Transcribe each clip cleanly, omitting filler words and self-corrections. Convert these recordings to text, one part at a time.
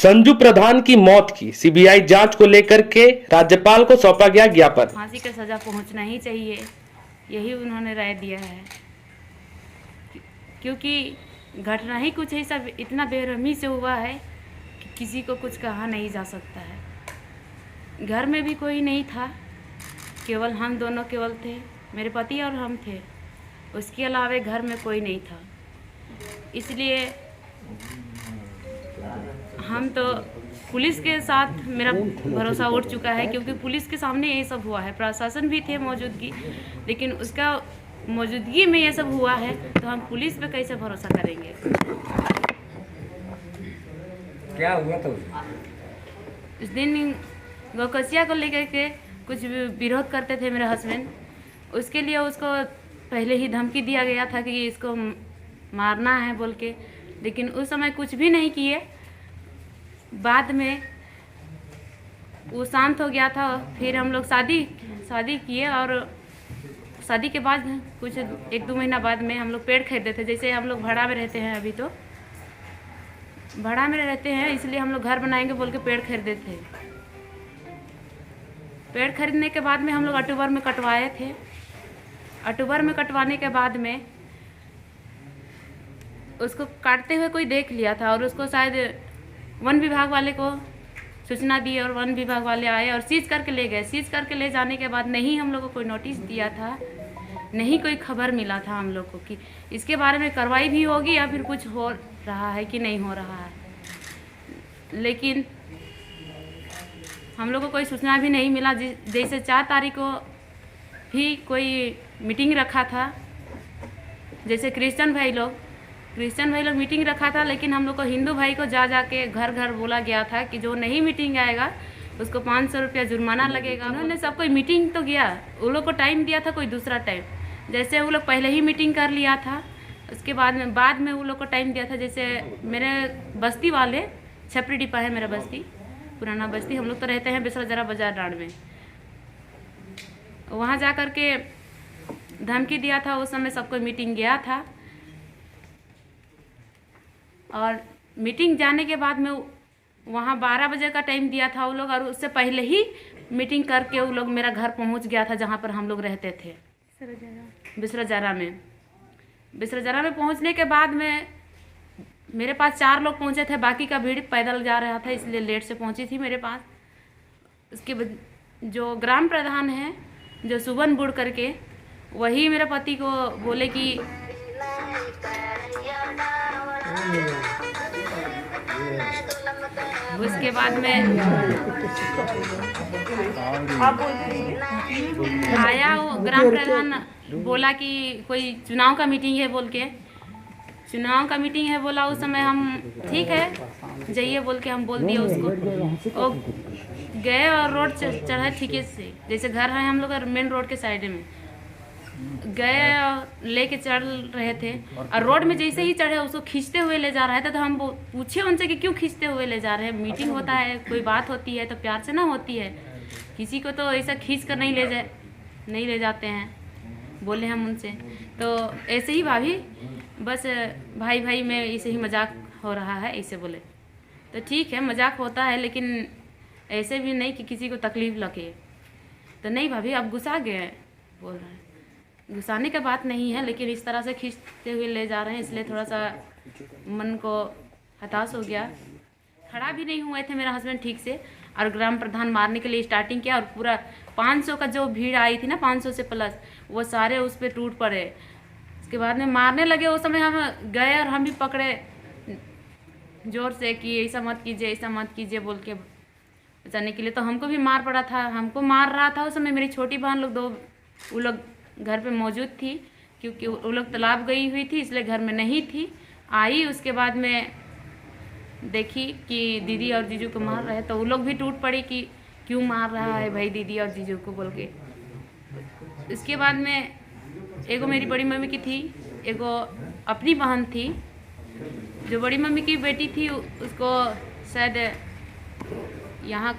संजू प्रधान की मौत की सीबीआई जांच को लेकर के राज्यपाल को सौंपा गया ज्ञापन। फांसी की सज़ा पहुंचना ही चाहिए, यही उन्होंने राय दिया है। क्योंकि घटना ही कुछ ऐसा इतना बेरहमी से हुआ है कि किसी को कुछ कहा नहीं जा सकता है। घर में भी कोई नहीं था, केवल हम दोनों केवल थे, मेरे पति और हम थे। उसके अलावा घर में कोई नहीं था। इसलिए हम तो पुलिस के साथ मेरा भरोसा उठ चुका है, क्योंकि पुलिस के सामने ये सब हुआ है। प्रशासन भी थे मौजूदगी, लेकिन उसका मौजूदगी में ये सब हुआ है, तो हम पुलिस पे कैसे भरोसा करेंगे। क्या हुआ था उस दिन गौकसिया को लेकर के कुछ विरोध करते थे मेरे हस्बैंड। उसके लिए उसको पहले ही धमकी दिया गया था कि इसको मारना है बोल के, लेकिन उस समय कुछ भी नहीं किए। बाद में वो शांत हो गया था। फिर हम लोग शादी किए, और शादी के बाद कुछ 1-2 महीना बाद में हम लोग पेड़ खरीदे थे। जैसे हम लोग भाड़ा में रहते हैं, अभी तो भाड़ा में रहते हैं, इसलिए हम लोग घर बनाएंगे बोल के पेड़ खरीदे थे। पेड़ खरीदने के बाद में हम लोग अक्टूबर में कटवाए थे। अक्टूबर में कटवाने के बाद में उसको काटते हुए कोई देख लिया था, और उसको शायद वन विभाग वाले को सूचना दी, और वन विभाग वाले आए और सीज करके ले गए। सीज करके ले जाने के बाद नहीं हम लोग को कोई नोटिस दिया था, नहीं कोई खबर मिला था हम लोग को कि इसके बारे में कार्रवाई भी होगी या फिर कुछ हो रहा है कि नहीं हो रहा है। लेकिन हम लोग को कोई सूचना भी नहीं मिला। जैसे 4 तारीख को भी कोई मीटिंग रखा था, जैसे क्रिश्चियन भाई लोग मीटिंग रखा था, लेकिन हम लोग को हिंदू भाई को जा के घर घर बोला गया था कि जो नहीं मीटिंग आएगा उसको 500 रुपया जुर्माना लगेगा। उन्होंने सब कोई मीटिंग तो गया, वो लोग को टाइम दिया था कोई दूसरा टाइम। जैसे वो लोग पहले ही मीटिंग कर लिया था, उसके बाद में वो लोग को टाइम दिया था। जैसे मेरे बस्ती वाले, छपरी डिपा है मेरा बस्ती, पुराना बस्ती, हम लोग तो रहते हैं बिसरा बाजार डांड में। वहाँ जा कर के धमकी दिया था। उस समय सबको मीटिंग गया था, और मीटिंग जाने के बाद में वहाँ 12 बजे का टाइम दिया था वो लोग, और उससे पहले ही मीटिंग करके वो लोग मेरा घर पहुँच गया था, जहाँ पर हम लोग रहते थे, बिसरा जारा में। बिसरा जारा में पहुँचने के बाद में मेरे पास 4 लोग पहुँचे थे, बाकी का भीड़ पैदल जा रहा था, इसलिए लेट से पहुँची थी मेरे पास। उसके बाद जो ग्राम प्रधान है, जो सुबन बुड़ करके, वही मेरे पति को बोले कि उसके बाद में आया वो ग्राम प्रधान, बोला कि कोई चुनाव का मीटिंग है बोल के, चुनाव का मीटिंग है बोला। उस समय हम ठीक है जाइए बोल के हम बोल दिए उसको। वो गए और रोड चढ़े ठीके से, जैसे घर है हम लोग मेन रोड के साइड में, गए और लेके चढ़ रहे थे, और रोड में जैसे ही चढ़े उसको खींचते हुए ले जा रहे थे। तो हम पूछे उनसे कि क्यों खींचते हुए ले जा रहे हैं, मीटिंग होता है, कोई बात होती है तो प्यार से ना होती है, किसी को तो ऐसा खींच कर नहीं ले जाते हैं, बोले हम उनसे। तो ऐसे ही भाभी, बस भाई में ऐसे ही मजाक हो रहा है, ऐसे बोले। तो ठीक है, मजाक होता है, लेकिन ऐसे भी नहीं कि किसी को तकलीफ लगे। तो नहीं भाभी, आप गुस्सा गए बोल रहे हैं। गुस्साने का बात नहीं है, लेकिन इस तरह से खींचते हुए ले जा रहे हैं, इसलिए थोड़ा सा मन को हताश हो गया। खड़ा भी नहीं हुए थे मेरा हस्बैंड ठीक से, और ग्राम प्रधान मारने के लिए स्टार्टिंग किया, और पूरा 500 का जो भीड़ आई थी ना, 500 से प्लस, वो सारे उस पर टूट पड़े। उसके बाद में मारने लगे। उस समय हम गए और हम भी पकड़े जोर से कि ऐसा मत कीजिए बोल के बचाने के लिए। तो हमको भी मार पड़ा था, हमको मार रहा था। उस समय मेरी छोटी बहन लोग वो लोग घर पे मौजूद थी, क्योंकि वो लोग तालाब गई हुई थी, इसलिए घर में नहीं थी। आई उसके बाद में देखी कि दीदी और जीजू को मार रहे, तो वो लोग भी टूट पड़ी कि क्यों मार रहा है भाई दीदी और जीजू को बोल के। इसके बाद में एगो मेरी बड़ी मम्मी की थी, एगो अपनी बहन थी। जो बड़ी मम्मी की बेटी थी उसको शायद यहाँ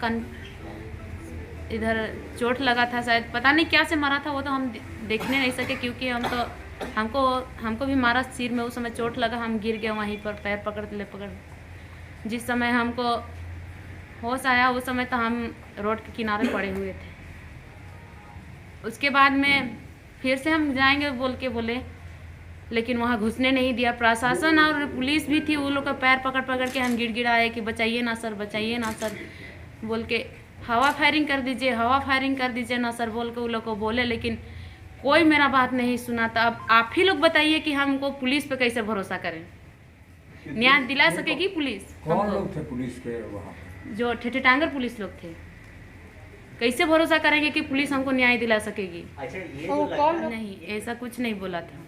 इधर चोट लगा था, शायद पता नहीं क्या से मारा था, वो तो हम देखने नहीं सके, क्योंकि हमको भी मारा सिर में। उस समय चोट लगा, हम गिर गए वहीं पर, पैर पकड़ जिस समय हमको होश आया उस समय तो हम रोड के किनारे पड़े हुए थे। उसके बाद में फिर से हम जाएंगे बोल के बोले, लेकिन वहाँ घुसने नहीं दिया। प्रशासन और पुलिस भी थी, वो लोग का पैर पकड़ पकड़ के हम गिड़गिड़ाए कि बचाइए ना सर, बचाइए ना सर बोल के, हवा फायरिंग कर दीजिए, हवा फायरिंग कर दीजिए ना सर बोल के वो लोग को बोले, लेकिन कोई मेरा बात नहीं सुना। तो अब आप ही लोग बताइए कि हमको पुलिस पे कैसे भरोसा करें? न्याय दिला सकेगी पुलिस? कौन लोग थे पुलिस के वहाँ पे? जो ठेठे टांगर पुलिस लोग थे। कैसे भरोसा करेंगे कि पुलिस हमको न्याय दिला सकेगी? नहीं, ऐसा कुछ नहीं बोला था।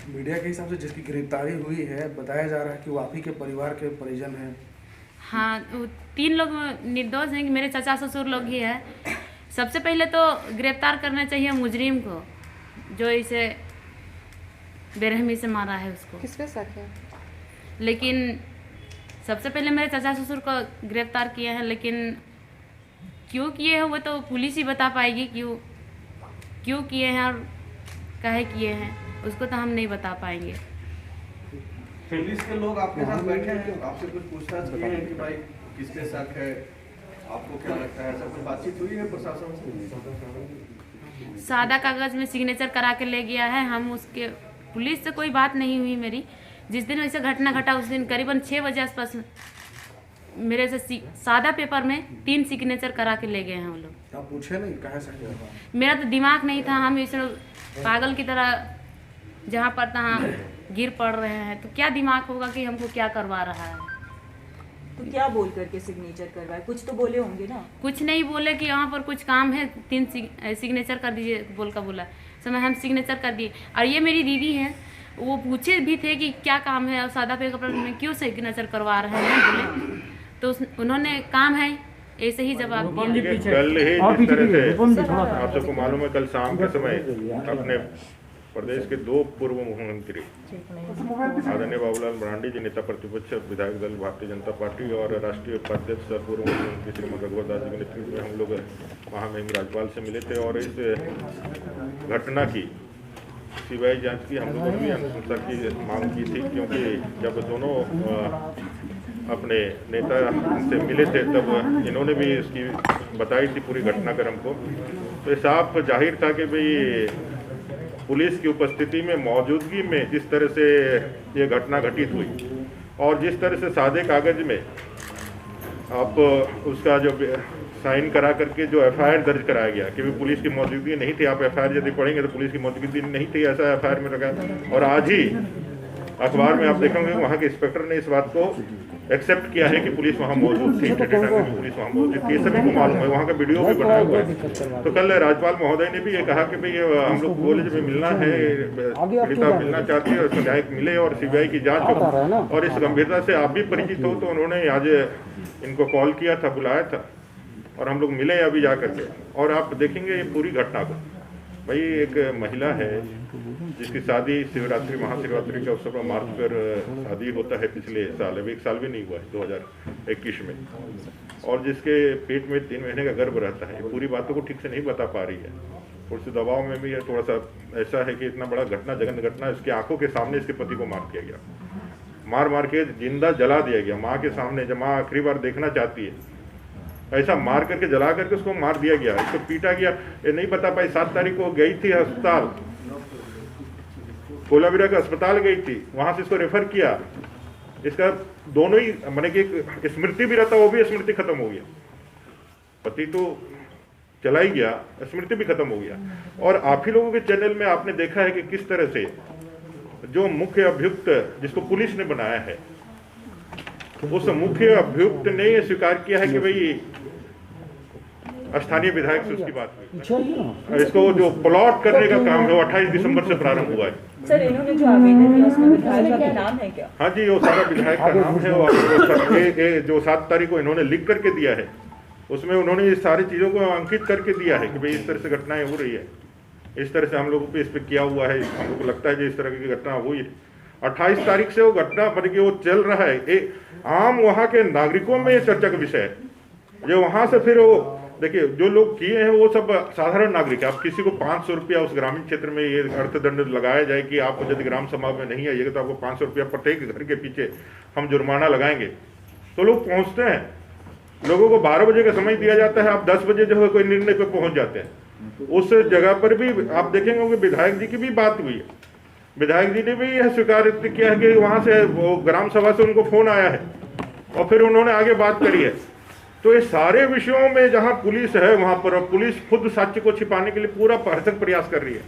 मीडिया के हिसाब से जिसकी गिरफ्तारी हुई है, बताया जा रहा है कि वो आप ही के परिवार के परिजन हैं। हाँ, वो 3 लोग निर्दोष हैं, मेरे चाचा ससुर लोग ही है। सबसे पहले तो गिरफ्तार करना चाहिए मुजरिम को, जो इसे बेरहमी से मारा है उसको। किसके साथ है? लेकिन सबसे पहले मेरे चाचा ससुर को गिरफ्तार किए हैं, लेकिन क्यों किए हैं वो तो पुलिस ही बता पाएगी, क्यों किए हैं और काहे किए हैं, उसको तो हम नहीं बता पाएंगे। पुलिस के लोग आपके साथ बैठे हैं, आपसे कुछ पूछताछ किए हैं कि भाई किसके साथ है, आपको क्या लगता है, ऐसा कुछ बातचीत हुई है प्रशासन से? सादा कागज में सिग्नेचर करा के ले गया है। हम उसके पुलिस से कोई बात नहीं हुई मेरी। जिस दिन ऐसा घटना घटा उस दिन करीबन 6 बजे आसपास मेरे से सादा पेपर में 3 सिग्नेचर करा के ले गए हैं वो लोग। आप पूछे नहीं कहाँ से? मेरा तो दिमाग नहीं था, हम इस पागल की तरह जहाँ पर तहाँ गिर पड़ रहे हैं, तो क्या दिमाग होगा कि हमको क्या करवा रहा है। तो क्या बोल करके सिग्नेचर करवाए? कुछ तो बोले होंगे ना? कुछ नहीं बोले कि यहाँ पर कुछ काम है, 3 सिग्नेचर कर दीजिए बोल कर बोला। समय हम सिग्नेचर कर दिए। और ये मेरी दीदी है, वो पूछे भी थे कि क्या काम है और सादा पेपर में क्यों सिग्नेचर करवा रहे हैं बोले, तो उन्होंने काम है ऐसे ही जवाब दिया। कल ही जिस तरह से आप सबको मालूम है, कल शाम के समय अपने प्रदेश के 2 पूर्व मुख्यमंत्री आदरणीय बाबूलाल मरांडी जी, नेता प्रतिपक्ष विधायक दल भारतीय जनता पार्टी, और राष्ट्रीय उपाध्यक्ष पूर्व मुख्यमंत्री श्रीमद रघुवर दास जी के नेतृत्व में हम लोग महामहिम राज्यपाल से मिले थे और इस घटना की सीबीआई जांच की हम लोगों ने भी अनुशंसा की मांग की थी, क्योंकि जब दोनों अपने नेता से मिले थे तब इन्होंने भी इसकी बताई थी पूरी घटनाक्रम को। तो ये साफ जाहिर था कि भाई पुलिस की उपस्थिति में, मौजूदगी में जिस तरह से ये घटना घटित हुई और जिस तरह से सादे कागज में आप उसका जो साइन करा करके जो एफआईआर दर्ज कराया गया कि पुलिस की मौजूदगी नहीं थी। आप एफआईआर यदि पढ़ेंगे तो पुलिस की मौजूदगी नहीं थी, ऐसा एफआईआर में लगा। और आज ही अखबार में आप देखेंगे वहाँ के इंस्पेक्टर ने इस बात को एक्सेप्ट किया है कि पुलिस वहाँ मौजूद थी, पुलिस वहाँ मौजूद थी, सभी को मालूम है, वहाँ का वीडियो भी बनाया हुआ है। तो कल राज्यपाल महोदय ने भी ये कहा कि भाई हम लोग कॉलेज में मिलना है, पीड़िता मिलना चाहती है, उसको न्याय मिले और सीबीआई की जांच हो, और इस गंभीरता से आप भी परिचित हो। तो उन्होंने आज इनको कॉल किया था, बुलाया था और हम लोग मिले अभी जा करके। और आप देखेंगे ये पूरी घटना को, भाई एक महिला है जिसकी शादी शिवरात्रि महाशिवरात्रि के अवसर पर मार्च पर शादी होता है पिछले साल, अभी 1 साल भी नहीं हुआ है 2021 में, और जिसके पेट में 3 महीने का गर्भ रहता है। पूरी बातों को ठीक से नहीं बता पा रही है, थोड़ी सी दबाव में भी है। थोड़ा सा ऐसा है कि इतना बड़ा घटना, जघन्य घटना, इसकी आंखों के सामने इसके पति को मार दिया गया, मार के जिंदा जला दिया गया माँ के सामने। जब माँ आखिरी बार देखना चाहती है, ऐसा मार करके जला करके उसको मार दिया गया, इसको पीटा गया। ये नहीं बता पाई 7 तारीख को गई थी अस्पताल, कोलाबिरा का अस्पताल गई थी, वहां से इसको रेफर किया। इसका दोनों ही माने कि स्मृति भी रहता, वो भी स्मृति खत्म हो गया। पति तो चला ही गया, स्मृति भी खत्म हो गया। और आप ही लोगों के चैनल में आपने देखा है कि किस तरह से जो मुख्य अभियुक्त जिसको पुलिस ने बनाया है, उस मुख्य अभियुक्त ने ये स्वीकार किया है कि भाई स्थानीय विधायक से उसकी बात हुई। इसको जो प्लॉट करने का काम है वो 28 दिसंबर से प्रारंभ हुआ है। सर, इन्होंने जो आवेदन दिया उसमें विधायक का नाम है क्या? हाँ जी, वो सारा विधायक का नाम है। और जो 7 तारीख को इन्होंने लिख करके दिया है, उसमें उन्होंने ये सारी चीज़ों को अंकित करके दिया है कि भाई इस तरह से घटनाएं हो रही है, इस तरह से हम लोगों पे इस पर किया हुआ है, हम लोग को लगता है कि इस तरह की घटना हुई है। 28 तारीख से वो घटना मतलब कि वो चल रहा है। आम वहाँ के नागरिकों में ये चर्चा का विषय है। जो वहाँ से फिर वो देखिए जो लोग किए हैं वो सब साधारण नागरिक है। आप किसी को 500 रुपया उस ग्रामीण क्षेत्र में ये अर्थदंड लगाया जाए कि आप यदि ग्राम सभा में नहीं आइएगा तो आपको 500 रुपया प्रत्येक घर के पीछे हम जुर्माना लगाएंगे, तो लोग पहुँचते हैं। लोगों को 12 बजे का समय दिया जाता है, आप 10 बजे जो है कोई निर्णय पे पहुंच जाते हैं। उस जगह पर भी आप देखेंगे कि विधायक जी की भी बात हुई है, विधायक जी ने भी यह स्वीकार किया है कि वहां से वो ग्राम सभा से उनको फोन आया है और फिर उन्होंने आगे बात करी है। तो ये सारे विषयों में जहां पुलिस है वहां पर पुलिस खुद सत्य को छिपाने के लिए पूरा भरसक प्रयास कर रही है,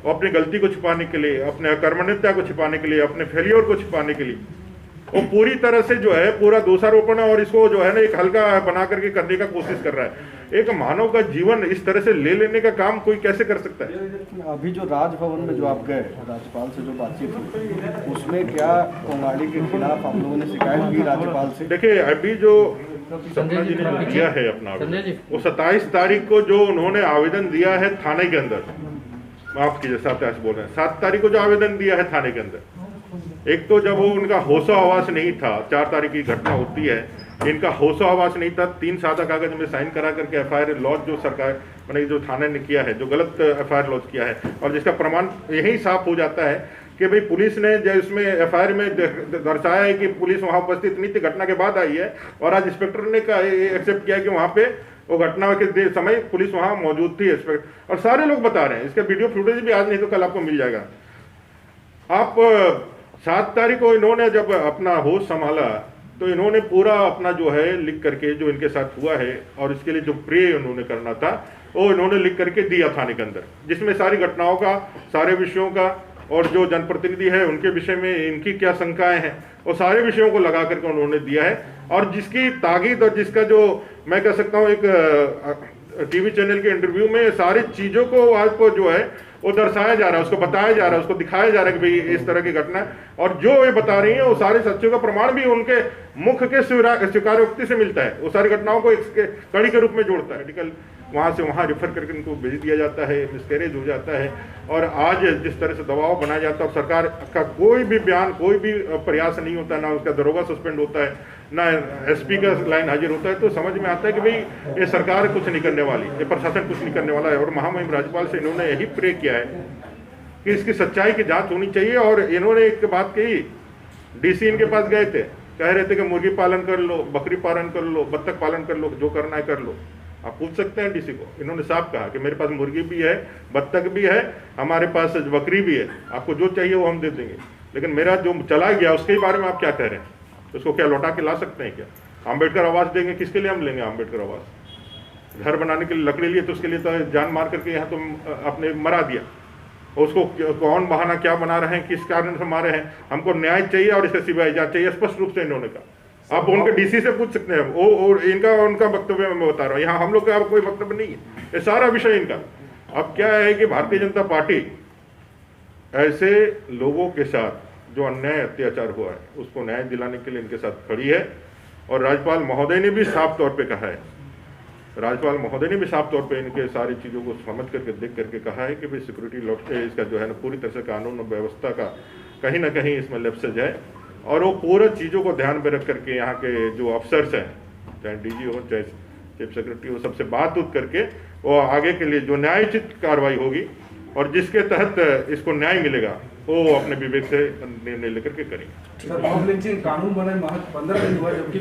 और अपनी गलती को छिपाने के लिए, अपने अकर्मण्यता को छिपाने के लिए, अपने फेलियर को छिपाने के लिए वो पूरी तरह से जो है पूरा दोषारोपण और इसको जो है ना एक हल्का बना करके करने का कोशिश कर रहा है। एक मानव का जीवन इस तरह से ले लेने का काम कोई कैसे कर सकता है? अभी जो राजभवन में जो आप गए, राज्यपाल से जो बातचीत हुई, उसमें क्या कोंगाड़ी के खिलाफ आप लोगों ने शिकायत की राज्यपाल से? देखिए, अभी जो सपना जी ने जो दिया है अपना वो 27 तारीख को जो उन्होंने आवेदन दिया है थाने के अंदर, माफ कीजिए 7 बोल रहे हैं, 7 तारीख को जो आवेदन दिया है थाने के अंदर, एक तो जब वो उनका होशो हवास नहीं था, 4 तारीख की घटना होती है, इनका होशो हवास नहीं था, 3 सादा कागज में साइन करा करके FIR लॉन्च जो सरकार मैंने जो थाने ने किया है, जो गलत FIR लॉन्च किया है, और जिसका प्रमाण यही साफ हो जाता है कि भाई पुलिस ने जो इसमें FIR में दर्शाया है कि पुलिस वहां उपस्थित नहीं थी, घटना के बाद आई है, और आज इंस्पेक्टर ने एक्सेप्ट किया कि वहां पे वो घटना के समय पुलिस वहां मौजूद थी, इंस्पेक्टर, और सारे लोग बता रहे हैं। इसका वीडियो फुटेज भी आज नहीं तो कल आपको मिल जाएगा। आप 7 तारीख को इन्होंने जब अपना होश संभाला तो इन्होंने पूरा अपना जो है लिख करके जो इनके साथ हुआ है और इसके लिए जो प्रे उन्होंने करना था वो इन्होंने लिख करके दिया थाने के अंदर, जिसमें सारी घटनाओं का, सारे विषयों का, और जो जनप्रतिनिधि है उनके विषय में इनकी क्या शंकाएं हैं, वो सारे विषयों को लगा करके उन्होंने दिया है। और जिसकी ताकीद और जिसका जो मैं कह सकता हूँ एक टीवी चैनल के इंटरव्यू में सारी चीज़ों को आपको जो है वो दर्शाया जा रहा है, उसको बताया जा रहा है, उसको दिखाया जा रहा है कि भाई इस तरह की घटना है, और जो ये बता रही है वो सारे सच्चों का प्रमाण भी उनके मुख के स्वीकारोक्ति से मिलता है। वो सारी घटनाओं को एक कड़ी के रूप में जोड़ता है। मेडिकल वहाँ से वहाँ रेफर करके उनको भेज दिया जाता है, मिसकैरेज हो जाता है, और आज जिस तरह से दबाव बनाया जाता है, और सरकार का कोई भी बयान, कोई भी प्रयास नहीं होता, ना उसका दरोगा सस्पेंड होता है, ना SP का लाइन हाजिर होता है, तो समझ में आता है कि भाई ये सरकार कुछ नहीं करने वाली, ये प्रशासन कुछ नहीं करने वाला है। और महामहिम राज्यपाल से इन्होंने यही प्रे किया है कि इसकी सच्चाई की जांच होनी चाहिए। और इन्होंने एक बात कही, DC इनके पास गए थे, कह रहे थे कि मुर्गी पालन कर लो, बकरी पालन कर लो, बत्तख पालन कर लो, जो करना है कर लो। आप पूछ सकते हैं DC को, इन्होंने साफ कहा कि मेरे पास मुर्गी भी है, बत्तख भी है, हमारे पास बकरी भी है, आपको जो चाहिए वो हम दे देंगे, लेकिन मेरा जो चला गया उसके बारे में आप क्या कह रहे हैं? उसको क्या लौटा के ला सकते हैं क्या? अम्बेडकर आवास देंगे, किसके लिए हम लेंगे अम्बेडकर आवास? घर बनाने के लिए लकड़ी लिए, तो उसके लिए तो जान मार करके यहाँ तो आपने मरा दिया। उसको कौन बहाना क्या बना रहे हैं, किस कारण से मारे हैं? हमको न्याय चाहिए और इसका CBI जांच चाहिए, स्पष्ट रूप से इन्होंने कहा। आप उनके DC से पूछ सकते हैं, वो इनका उनका वक्तव्य मैं बता रहा हूँ, यहाँ हम लोग का कोई वक्तव्य नहीं है, ये सारा विषय इनका। अब क्या है कि भारतीय जनता पार्टी ऐसे लोगों के साथ जो अन्याय अत्याचार हुआ है उसको न्याय दिलाने के लिए इनके साथ खड़ी है। और राज्यपाल महोदय ने भी साफ तौर पे कहा है, राज्यपाल महोदय ने भी साफ तौर पे इनके सारी चीज़ों को समझ करके देख करके कहा है कि भाई सिक्योरिटी लॉट इसका जो है ना पूरी तरह से कानून और व्यवस्था का कहीं ना कहीं इसमें लैप्सेज है, और वो पूरे चीज़ों को ध्यान में रख करके यहाँ के जो अफसर्स हैं, चाहे DG हो चाहे चीफ सेक्रेटरी हो, सबसे बात उत करके वो आगे के लिए जो न्यायोचित कार्रवाई होगी और जिसके तहत इसको न्याय मिलेगा वो अपने विवेक से निर्णय लेकर के करेंगे। सर, कानून बने महज 15 दिन हुआ, जबकि